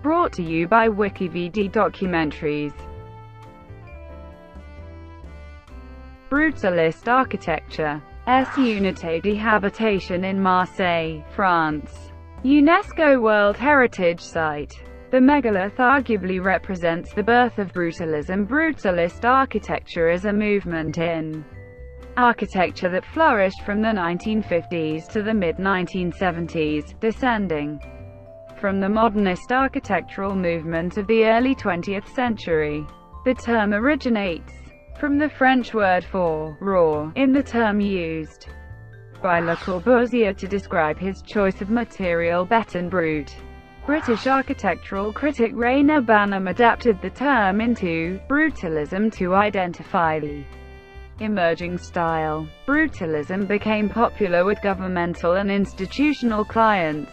Brought to you by WikiVidi Documentaries. Brutalist architecture. Unité de habitation in Marseille, France. UNESCO World Heritage Site. The megalith arguably represents the birth of Brutalism Brutalist architecture as a movement in architecture that flourished from the 1950s to the mid-1970s, descending from the Modernist architectural movement of the early 20th century. The term originates from the French word for raw, in the term used by Le Corbusier to describe his choice of material béton brut. British architectural critic Reyner Banham adapted the term into brutalism to identify the emerging style. Brutalism became popular with governmental and institutional clients,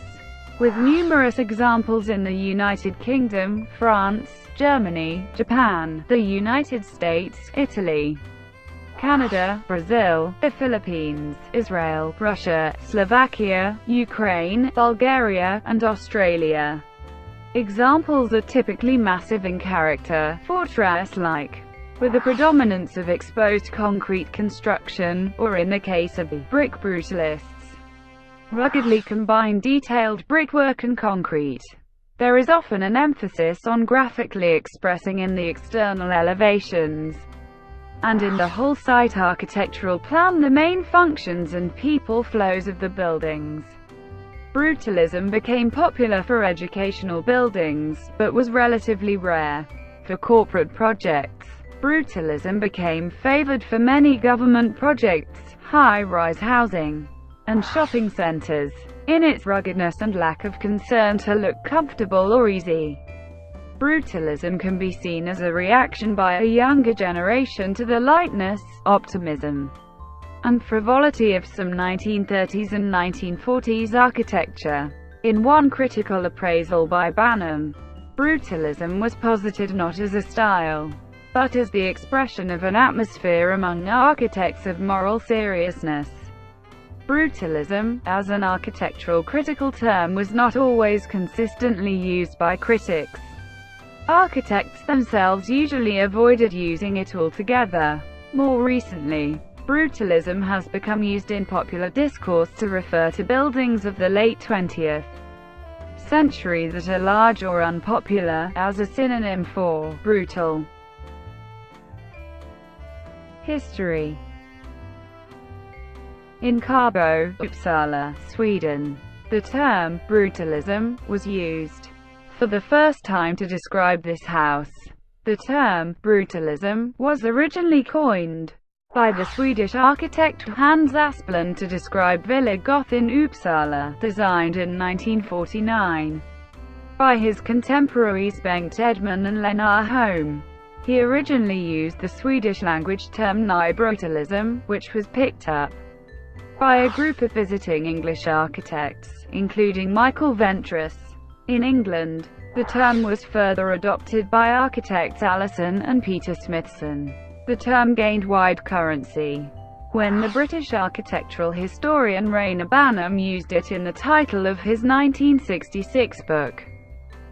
with numerous examples in the United Kingdom, France, Germany, Japan, the United States, Italy, Canada, Brazil, the Philippines, Israel, Russia, Slovakia, Ukraine, Bulgaria, and Australia. Examples are typically massive in character, fortress-like, with a predominance of exposed concrete construction, or in the case of the bric brutalists, ruggedly combined detailed brickwork and concrete. There is often an emphasis on graphically expressing in the external elevations and in the whole site architectural plan the main functions and people flows of the buildings. Brutalism became popular for educational buildings, but was relatively rare for corporate projects. Brutalism became favored for many government projects, high-rise housing, and shopping centers, in its ruggedness and lack of concern to look comfortable or easy. Brutalism can be seen as a reaction by a younger generation to the lightness, optimism, and frivolity of some 1930s and 1940s architecture. In one critical appraisal by Banham, brutalism was posited not as a style, but as the expression of an atmosphere among architects of moral seriousness. Brutalism, as an architectural critical term, was not always consistently used by critics. Architects themselves usually avoided using it altogether. More recently, brutalism has become used in popular discourse to refer to buildings of the late 20th century that are large or unpopular, as a synonym for brutal. History. In Karbo, Uppsala, Sweden, the term brutalism was used for the first time to describe this house. The term brutalism was originally coined by the Swedish architect Hans Asplund to describe Villa Goth in Uppsala, designed in 1949 by his contemporaries Bengt Edman and Lennart Holm. He originally used the Swedish language term nybrutalism, which was picked up by a group of visiting English architects, including Michael Ventris. In England, the term was further adopted by architects Allison and Peter Smithson. The term gained wide currency when the British architectural historian Reyner Banham used it in the title of his 1966 book,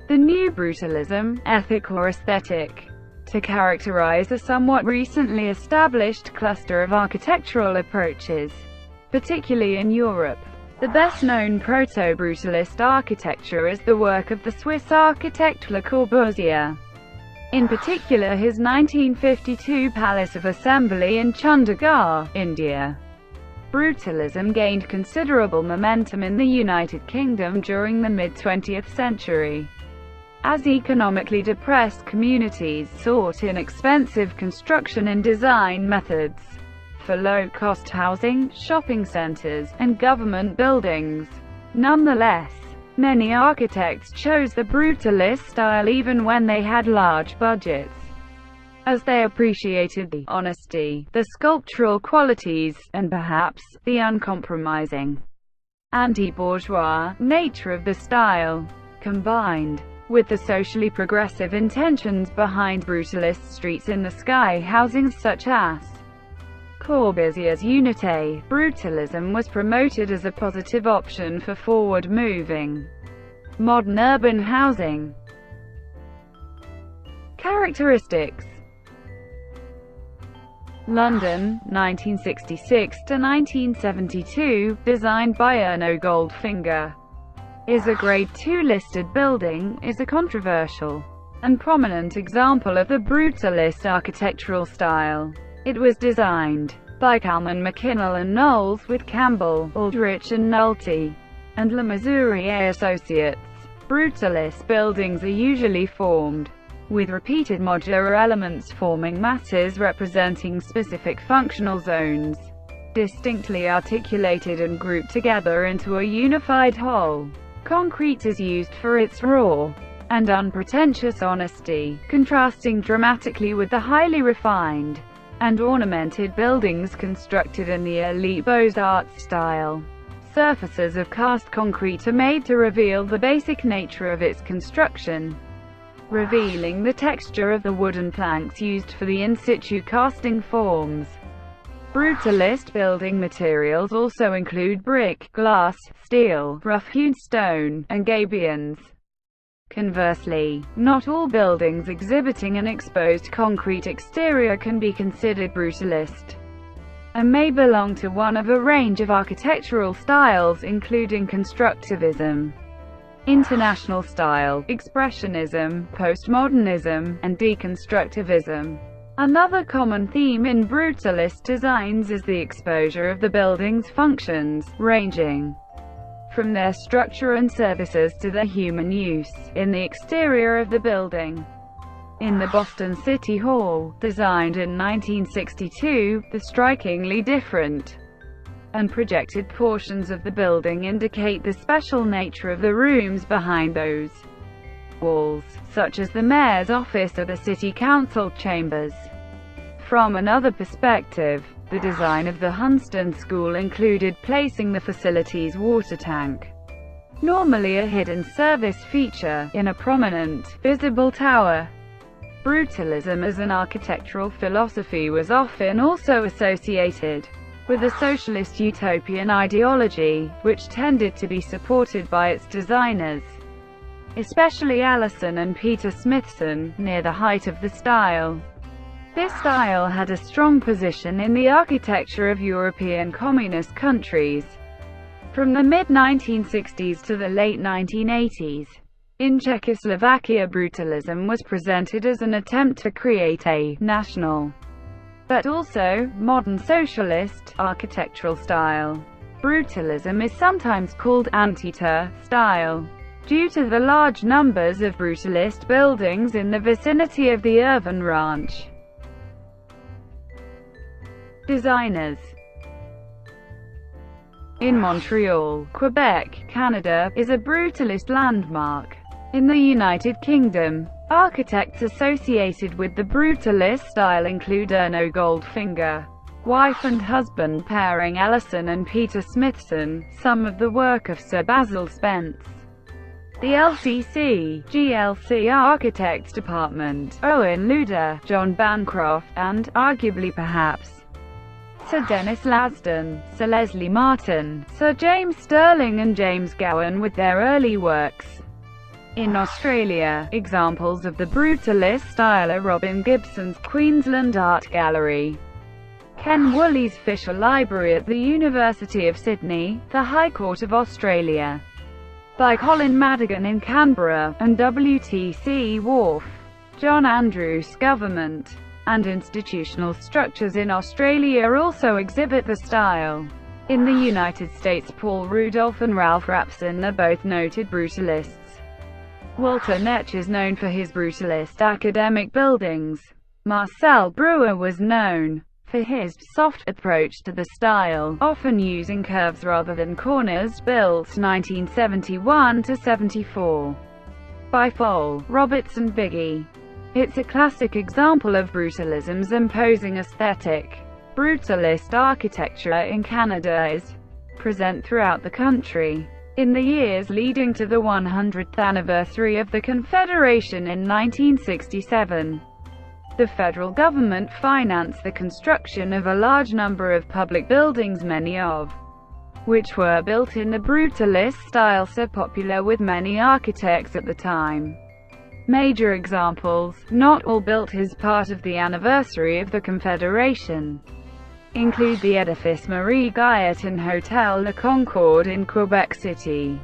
The New Brutalism, Ethic or Aesthetic, to characterize a somewhat recently established cluster of architectural approaches, particularly in Europe. The best-known proto-brutalist architecture is the work of the Swiss architect Le Corbusier. In particular his 1952 Palace of Assembly in Chandigarh, India. Brutalism gained considerable momentum in the United Kingdom during the mid-20th century, as economically depressed communities sought inexpensive construction and design methods for low-cost housing, shopping centers, and government buildings. Nonetheless, many architects chose the brutalist style even when they had large budgets, as they appreciated the honesty, the sculptural qualities, and perhaps the uncompromising anti-bourgeois nature of the style, combined with the socially progressive intentions behind brutalist streets in the sky housings such as Corbusier's Unité. Brutalism was promoted as a positive option for forward-moving, modern urban housing. Characteristics: London, 1966 to 1972, designed by Erno Goldfinger, is a Grade II listed building, is a controversial and prominent example of the Brutalist architectural style. It was designed by Calman McKinnell and Knowles with Campbell, Aldrich and Nolte, and Le Mesurier Associates. Brutalist buildings are usually formed with repeated modular elements forming masses representing specific functional zones, distinctly articulated and grouped together into a unified whole. Concrete is used for its raw and unpretentious honesty, contrasting dramatically with the highly refined and ornamented buildings constructed in the elite Beaux-Arts style. Surfaces of cast concrete are made to reveal the basic nature of its construction, revealing the texture of the wooden planks used for the in-situ casting forms. Brutalist building materials also include brick, glass, steel, rough-hewn stone, and gabions. Conversely, not all buildings exhibiting an exposed concrete exterior can be considered brutalist, and may belong to one of a range of architectural styles including constructivism, international style, expressionism, postmodernism, and deconstructivism. Another common theme in brutalist designs is the exposure of the building's functions, ranging from their structure and services to their human use, in the exterior of the building. In the Boston City Hall, designed in 1962, the strikingly different and projected portions of the building indicate the special nature of the rooms behind those walls, such as the mayor's office or the city council chambers. From another perspective, the design of the Hunston School included placing the facility's water tank, normally a hidden service feature, in a prominent, visible tower. Brutalism as an architectural philosophy was often also associated with a socialist utopian ideology, which tended to be supported by its designers, especially Allison and Peter Smithson, near the height of the style. This style had a strong position in the architecture of European communist countries from the mid-1960s to the late 1980s. In Czechoslovakia, brutalism was presented as an attempt to create a national, but also modern socialist, architectural style. Brutalism is sometimes called anti-Tur style, due to the large numbers of brutalist buildings in the vicinity of the Irvine Ranch. Designers. In Montreal, Quebec, Canada, is a brutalist landmark. In the United Kingdom, architects associated with the brutalist style include Erno Goldfinger, wife and husband pairing Allison and Peter Smithson, some of the work of Sir Basil Spence. The LCC, GLC Architects Department, Owen Luder, John Bancroft, and, arguably perhaps, Sir Dennis Lasdon, Sir Leslie Martin, Sir James Stirling and James Gowan with their early works. In Australia, examples of the brutalist style are Robin Gibson's Queensland Art Gallery, Ken Woolley's Fisher Library at the University of Sydney, the High Court of Australia by Colin Madigan in Canberra, and WTC Wharf. John Andrews Government and institutional structures in Australia also exhibit the style. In the United States, Paul Rudolph and Ralph Rapson are both noted brutalists. Walter Netsch is known for his brutalist academic buildings. Marcel Breuer was known for his soft approach to the style, often using curves rather than corners, built 1971–74 by Fowle, Roberts and Biggie. It's a classic example of brutalism's imposing aesthetic. Brutalist architecture in Canada is present throughout the country. In the years leading to the 100th anniversary of the Confederation in 1967, the federal government financed the construction of a large number of public buildings, many of which were built in the brutalist style so popular with many architects at the time. Major examples, not all built as part of the anniversary of the Confederation, include the edifice Marie Guillet and Hotel La Concorde in Quebec City,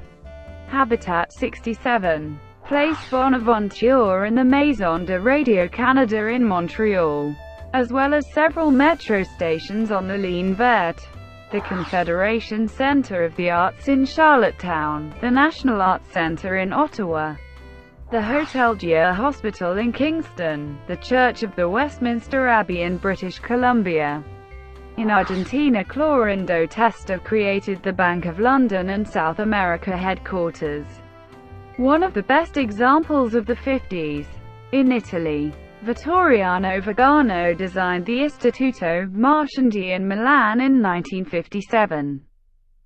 Habitat 67, Place Bonaventure and the Maison de Radio-Canada in Montreal, as well as several metro stations on the Ligne Verte, the Confederation Centre of the Arts in Charlottetown, the National Arts Centre in Ottawa, the Hotel Dieu Hospital in Kingston, the Church of the Westminster Abbey in British Columbia. In Argentina, Clorindo Testa created the Bank of London and South America headquarters. One of the best examples of the 50s. In Italy, Vittoriano Vigano designed the Istituto Marchandi in Milan in 1957.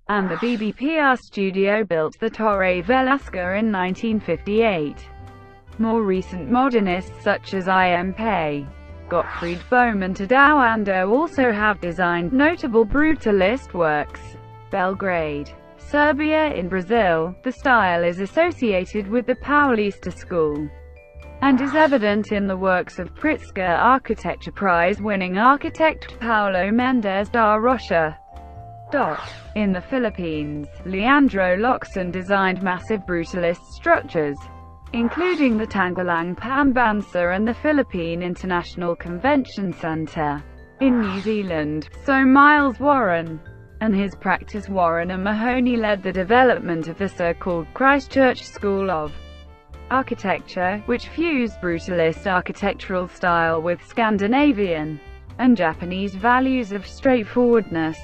And the BBPR studio built the Torre Velasca in 1958. More recent modernists such as IMP, Gottfried Böhm Tadao Ando also have designed notable brutalist works. Belgrade, Serbia. In Brazil, the style is associated with the Paulista school, and is evident in the works of Pritzker Architecture Prize-winning architect Paulo Mendes da Rocha. In the Philippines, Leandro Locsin designed massive brutalist structures, including the Tanghalang Pambansa and the Philippine International Convention Center. In New Zealand, so Miles Warren and his practice Warren and Mahoney led the development of the so-called Christchurch School of Architecture, which fused brutalist architectural style with Scandinavian and Japanese values of straightforwardness.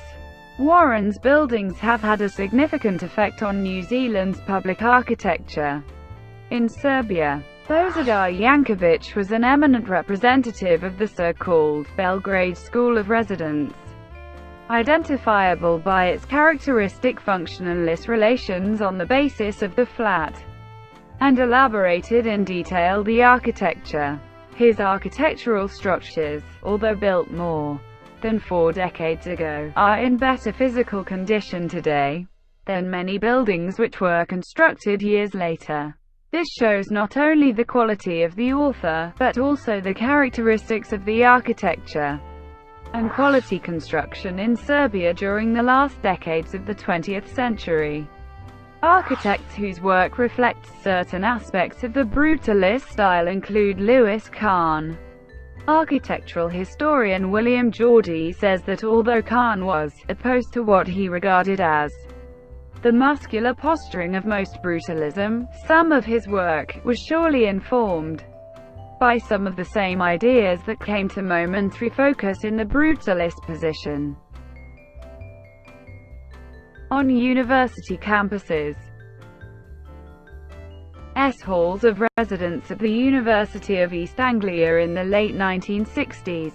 Warren's buildings have had a significant effect on New Zealand's public architecture. In Serbia, Božidar Janković was an eminent representative of the so-called Belgrade School of Residence, identifiable by its characteristic functionalist relations on the basis of the flat, and elaborated in detail the architecture. His architectural structures, although built more than 4 decades ago, are in better physical condition today than many buildings which were constructed years later. This shows not only the quality of the author, but also the characteristics of the architecture and quality construction in Serbia during the last decades of the 20th century. Architects whose work reflects certain aspects of the brutalist style include Louis Kahn. Architectural historian William Geordie says that although Kahn was opposed to what he regarded as the muscular posturing of most brutalism, some of his work was surely informed by some of the same ideas that came to momentary focus in the brutalist position. On university campuses, halls of residence at the University of East Anglia in the late 1960s.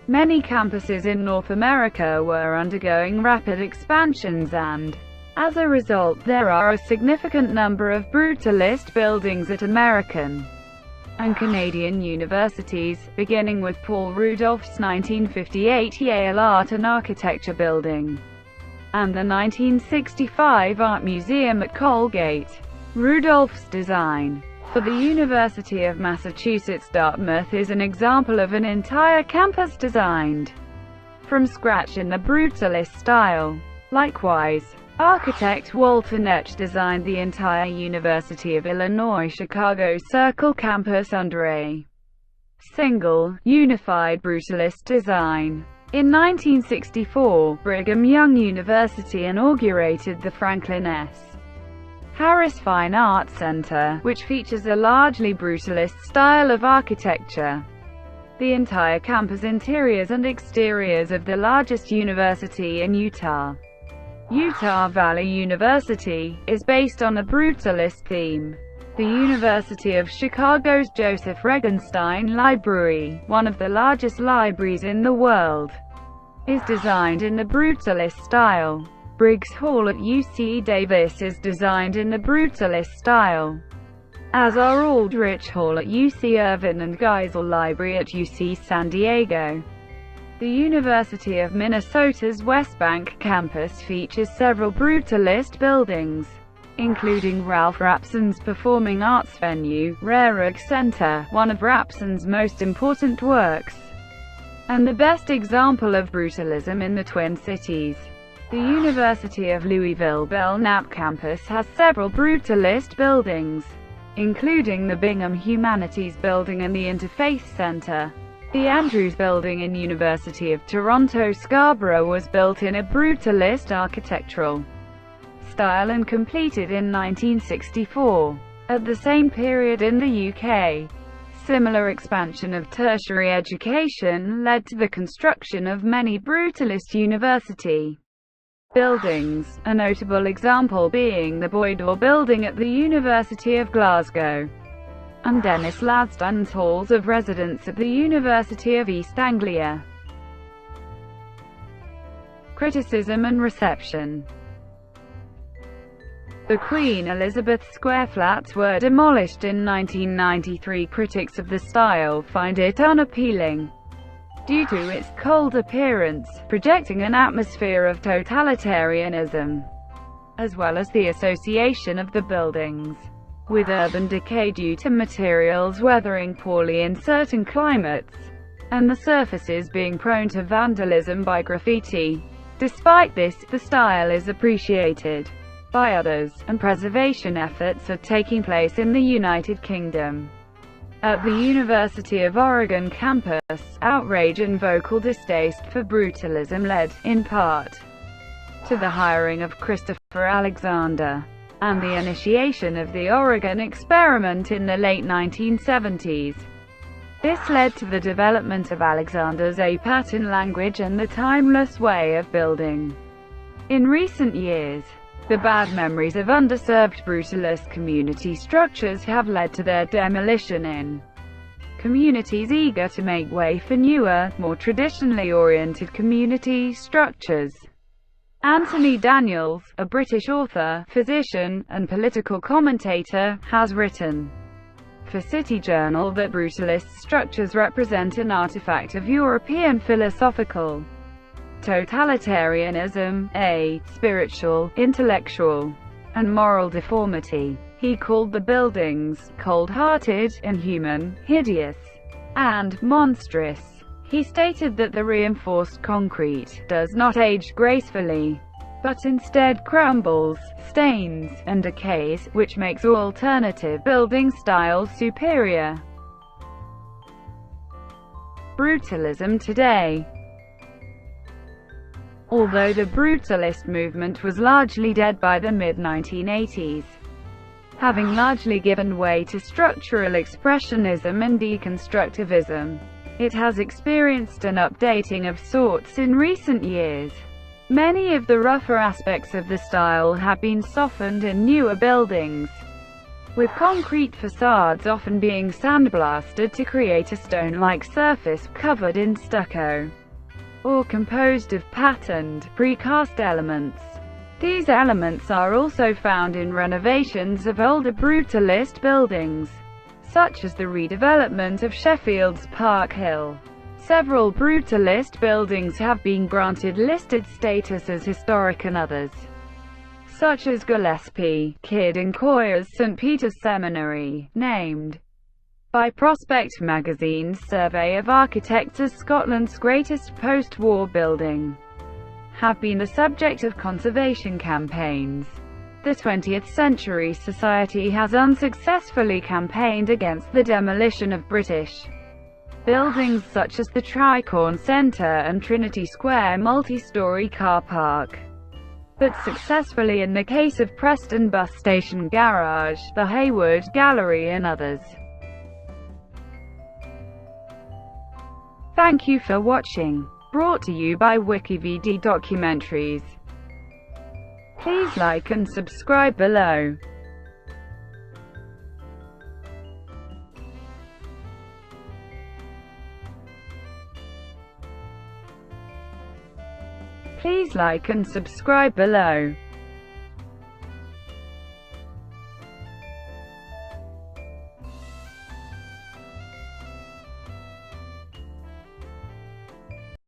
Many campuses in North America were undergoing rapid expansions and, as a result, there are a significant number of brutalist buildings at American and Canadian universities, beginning with Paul Rudolph's 1958 Yale Art and Architecture Building, and the 1965 Art Museum at Colgate. Rudolph's design for the University of Massachusetts Dartmouth is an example of an entire campus designed from scratch in the brutalist style. Likewise, architect Walter Netsch designed the entire University of Illinois Chicago's Circle campus under a single, unified brutalist design. In 1964, Brigham Young University inaugurated the Franklin S. Harris Fine Arts Center, which features a largely brutalist style of architecture. The entire campus interiors and exteriors of the largest university in Utah, Utah Valley University, is based on a brutalist theme. The University of Chicago's Joseph Regenstein Library, one of the largest libraries in the world, is designed in the brutalist style. Briggs Hall at UC Davis is designed in the brutalist style, as are Aldrich Hall at UC Irvine and Geisel Library at UC San Diego. The University of Minnesota's West Bank campus features several brutalist buildings, including Ralph Rapson's performing arts venue, Reyner Center, one of Rapson's most important works, and the best example of brutalism in the Twin Cities. The University of Louisville-Belknap campus has several brutalist buildings, including the Bingham Humanities Building and the Interfaith Center. The Andrews Building in University of Toronto Scarborough was built in a brutalist architectural style and completed in 1964. At the same period in the UK, similar expansion of tertiary education led to the construction of many brutalist university buildings, a notable example being the Boydore Building at the University of Glasgow, and Dennis Ladstan's halls of residence at the University of East Anglia. Criticism and reception. The Queen Elizabeth Square flats were demolished in 1993. Critics of the style find it unappealing due to its cold appearance, projecting an atmosphere of totalitarianism, as well as the association of the buildings with urban decay due to materials weathering poorly in certain climates, and the surfaces being prone to vandalism by graffiti. Despite this, the style is appreciated by others, and preservation efforts are taking place in the United Kingdom. At the University of Oregon campus, outrage and vocal distaste for brutalism led, in part, to the hiring of Christopher Alexander, and the initiation of the Oregon experiment in the late 1970s. This led to the development of Alexander's A-pattern language and the timeless way of building. In recent years, the bad memories of underserved brutalist community structures have led to their demolition in communities eager to make way for newer, more traditionally oriented community structures. Anthony Daniels, a British author, physician, and political commentator, has written for City Journal that brutalist structures represent an artifact of European philosophical totalitarianism, a spiritual, intellectual, and moral deformity. He called the buildings cold-hearted, inhuman, hideous, and monstrous. He stated that the reinforced concrete does not age gracefully, but instead crumbles, stains, and decays, which makes alternative building styles superior. Brutalism today. Although the brutalist movement was largely dead by the mid-1980s, having largely given way to structural expressionism and deconstructivism, it has experienced an updating of sorts in recent years. Many of the rougher aspects of the style have been softened in newer buildings, with concrete facades often being sandblasted to create a stone-like surface covered in stucco, or composed of patterned, precast elements. These elements are also found in renovations of older brutalist buildings, such as the redevelopment of Sheffield's Park Hill. Several brutalist buildings have been granted listed status as historic, and others, such as Gillespie, Kidd and Coyer's St. Peter's Seminary, named by Prospect Magazine's survey of architects as Scotland's greatest post-war building, have been the subject of conservation campaigns. The 20th Century Society has unsuccessfully campaigned against the demolition of British buildings such as the Tricorn Centre and Trinity Square multi-storey car park, but successfully in the case of Preston Bus Station Garage, the Hayward Gallery and others. Thank you for watching. Brought to you by WikiVidi Documentaries. Please like and subscribe below. Please like and subscribe below.